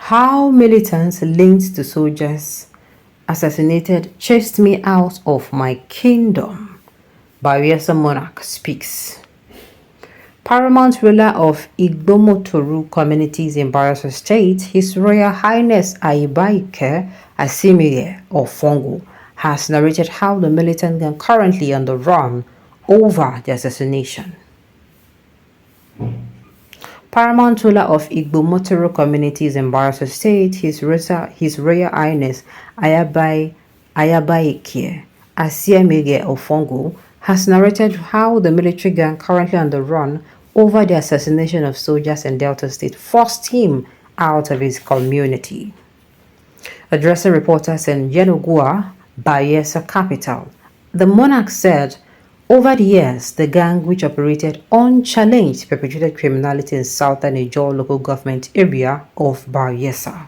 How militants linked to soldiers assassinated chased me out of my kingdom. Bayelsa Mornach speaks. Paramount ruler of Igbomotoru communities in Bayelsa State, His Royal Highness Aibaike Asimiye of Fongo, has narrated how the militant gang currently on the run over the assassination. Paramount ruler of Igbomotoru communities in Bayelsa State, His Royal Highness Ayabaike Asimiye of Fongo, has narrated how the military gang currently on the run over the assassination of soldiers in Delta State forced him out of his community. Addressing reporters in Yenogua, Bayelsa capital, the monarch said, over the years, the gang, which operated unchallenged, perpetrated criminality in southern Ijaw local government area of Bayelsa.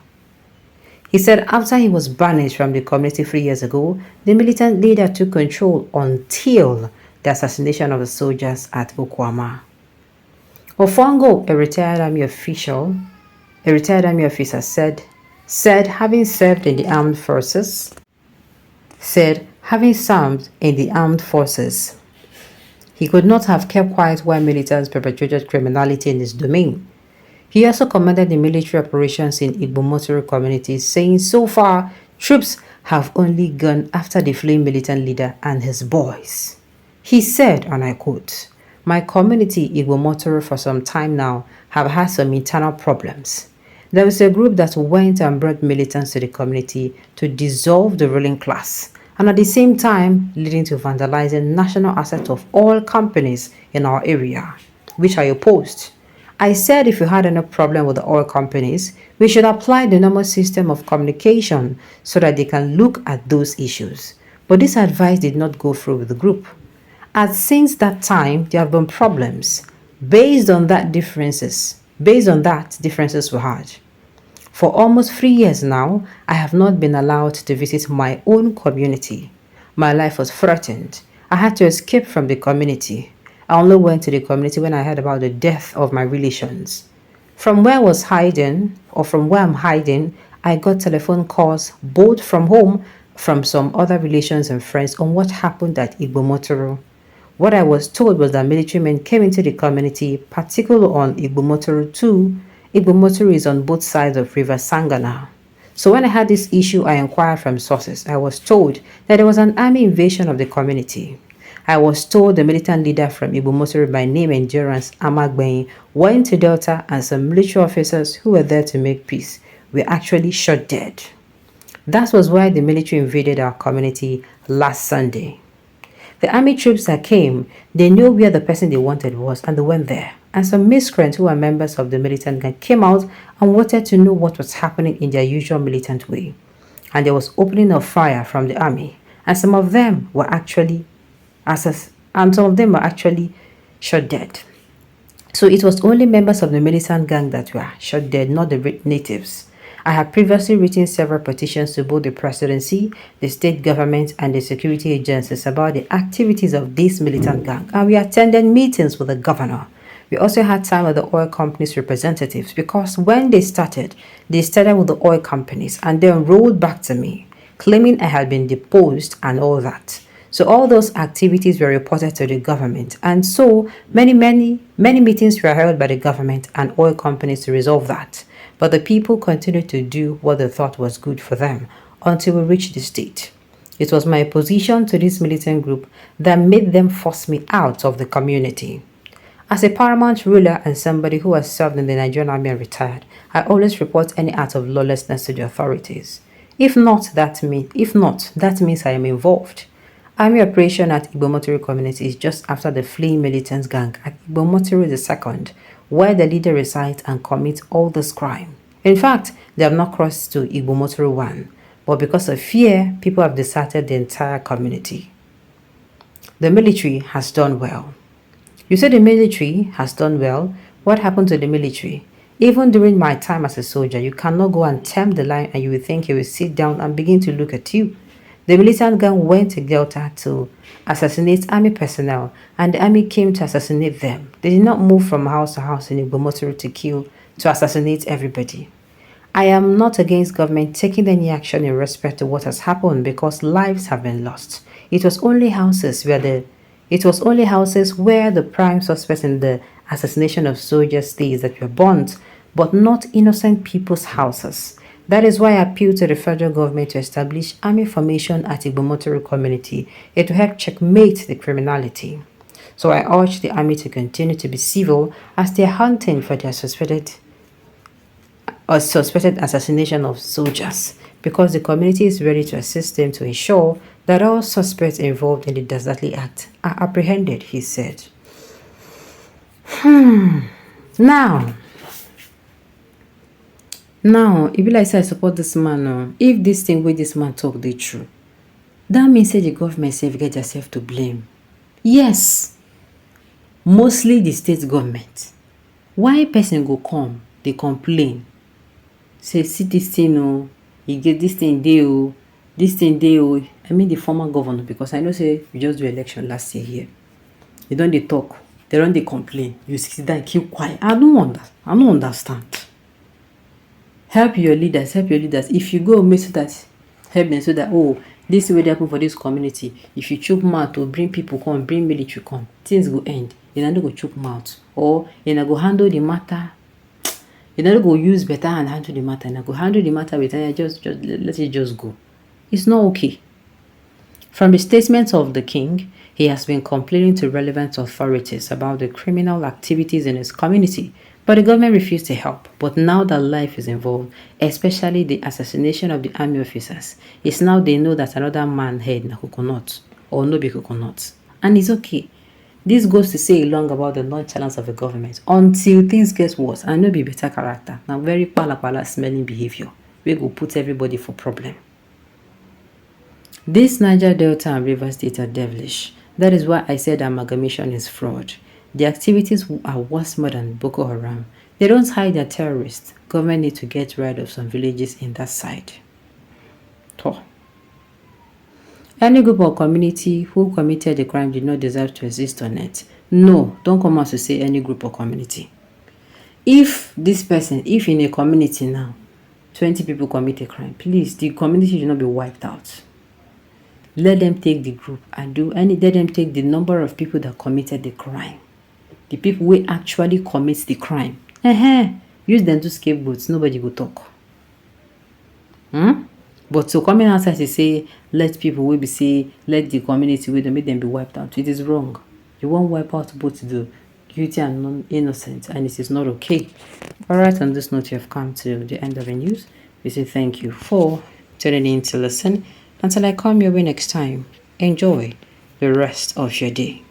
He said after he was banished from the community 3 years ago, the militant leader took control until the assassination of the soldiers at Bukwama. Ofongo, a retired army officer, said having served in the armed forces, he could not have kept quiet while militants perpetrated criminality in his domain. He also commended the military operations in Igbomotoru communities, saying so far troops have only gone after the fleeing militant leader and his boys. He said, and I quote, "My community, Igbomotoru, for some time now have had some internal problems. There was a group that went and brought militants to the community to dissolve the ruling class, and at the same time leading to vandalizing national assets of all companies in our area, which I opposed. I said if you had any problem with the oil companies, we should apply the normal system of communication so that they can look at those issues. But this advice did not go through with the group. And since that time, there have been problems. Based on that, differences were had. For almost 3 years now, I have not been allowed to visit my own community. My life was threatened. I had to escape from the community. I only went to the community when I heard about the death of my relations. From where I'm hiding, I got telephone calls both from home, from some other relations and friends on what happened at Igbomotoru. What I was told was that military men came into the community, particularly on Igbomotoru 2. Igbomotoru is on both sides of River Sangana. So when I had this issue, I inquired from sources. I was told that there was an army invasion of the community. I was told the militant leader from Igbomotoru by name Endurance Amagbein went to Delta, and some military officers who were there to make peace were actually shot dead. That was why the military invaded our community last Sunday. The army troops that came, they knew where the person they wanted was, and they went there. And some miscreants who were members of the militant gang came out and wanted to know what was happening in their usual militant way. And there was opening of fire from the army, and some of them were actually shot dead. So it was only members of the militant gang that were shot dead, not the natives. I have previously written several petitions to both the presidency, the state government, and the security agencies about the activities of this militant gang, and we attended meetings with the governor. We also had time with the oil companies' representatives, because when they started with the oil companies and then rolled back to me, claiming I had been deposed and all that. So all those activities were reported to the government, and so many meetings were held by the government and oil companies to resolve that. But the people continued to do what they thought was good for them until we reached the state. It was my opposition to this militant group that made them force me out of the community. As a paramount ruler and somebody who has served in the Nigerian army and retired, I always report any act of lawlessness to the authorities. If not, that means I am involved. Army operation at Igbomotoru community is just after the fleeing militant gang at Igbomotoru II, where the leader resides and commits all this crime. In fact, they have not crossed to Igbomotoru 1, but because of fear, people have deserted the entire community. The military has done well. You say the military has done well. What happened to the military? Even during my time as a soldier, you cannot go and tempt the line and you will think he will sit down and begin to look at you. The militant gang went to Delta to assassinate army personnel, and the army came to assassinate them. They did not move from house to house in Igbomotoru to assassinate everybody. I am not against government taking any action in respect to what has happened because lives have been lost. It was only houses where the prime suspects in the assassination of soldiers stays that were burnt, but not innocent people's houses. That is why I appeal to the federal government to establish army formation at Igbomotoru community. It will help checkmate the criminality. So I urge the army to continue to be civil as they are hunting for their suspected assassination of soldiers, because the community is ready to assist them to ensure that all suspects involved in the dastardly act are apprehended, he said. Now, if like say I support this man, if this thing with this man talk dey true, that means say the government sef get themselves to blame. Yes, mostly the state government. Why person go come, they complain, say see this thing you get this thing dey this thing dey I mean the former governor, because I know say we just do election last year here. They don't dey talk, they don't dey complain. You sit down, keep quiet. I don't understand. Help your leaders. If you go make so that help them so that this way they happen for this community. If you choke mouth to bring people come, bring military come, things go end. You not go choke mouth, or you not go handle the matter. You not go use better and handle the matter. You go handle the matter better. Just let it just go. It's not okay. From the statements of the king, he has been complaining to relevant authorities about the criminal activities in his community, but the government refused to help. But now that life is involved, especially the assassination of the army officers, it's now they know that another man head na coconut or no be coconut. And it's okay. This goes to say long about the nonchalance of the government until things get worse and no be better character. Now very pala smelling behavior. We go put everybody for problem. This Niger Delta and Rivers State are devilish. That is why I said amalgamation is fraud. The activities are worse more than Boko Haram. They don't hide their terrorists. Government need to get rid of some villages in that side. Any group or community who committed the crime did not deserve to exist on it. No, don't come out to say any group or community. If in a community now, 20 people commit a crime, please, the community should not be wiped out. Let them take the group and let them take the number of people that committed the crime. The people who actually commit the crime. Use them to scapegoats, nobody will talk. But to come in outside to say, let people will be say, let the community will make them be wiped out. It is wrong. You won't wipe out both the guilty and non-innocent, and it is not okay. Alright, on this note, you have come to the end of the news. We say thank you for tuning in to listen. Until I come your way next time, enjoy the rest of your day.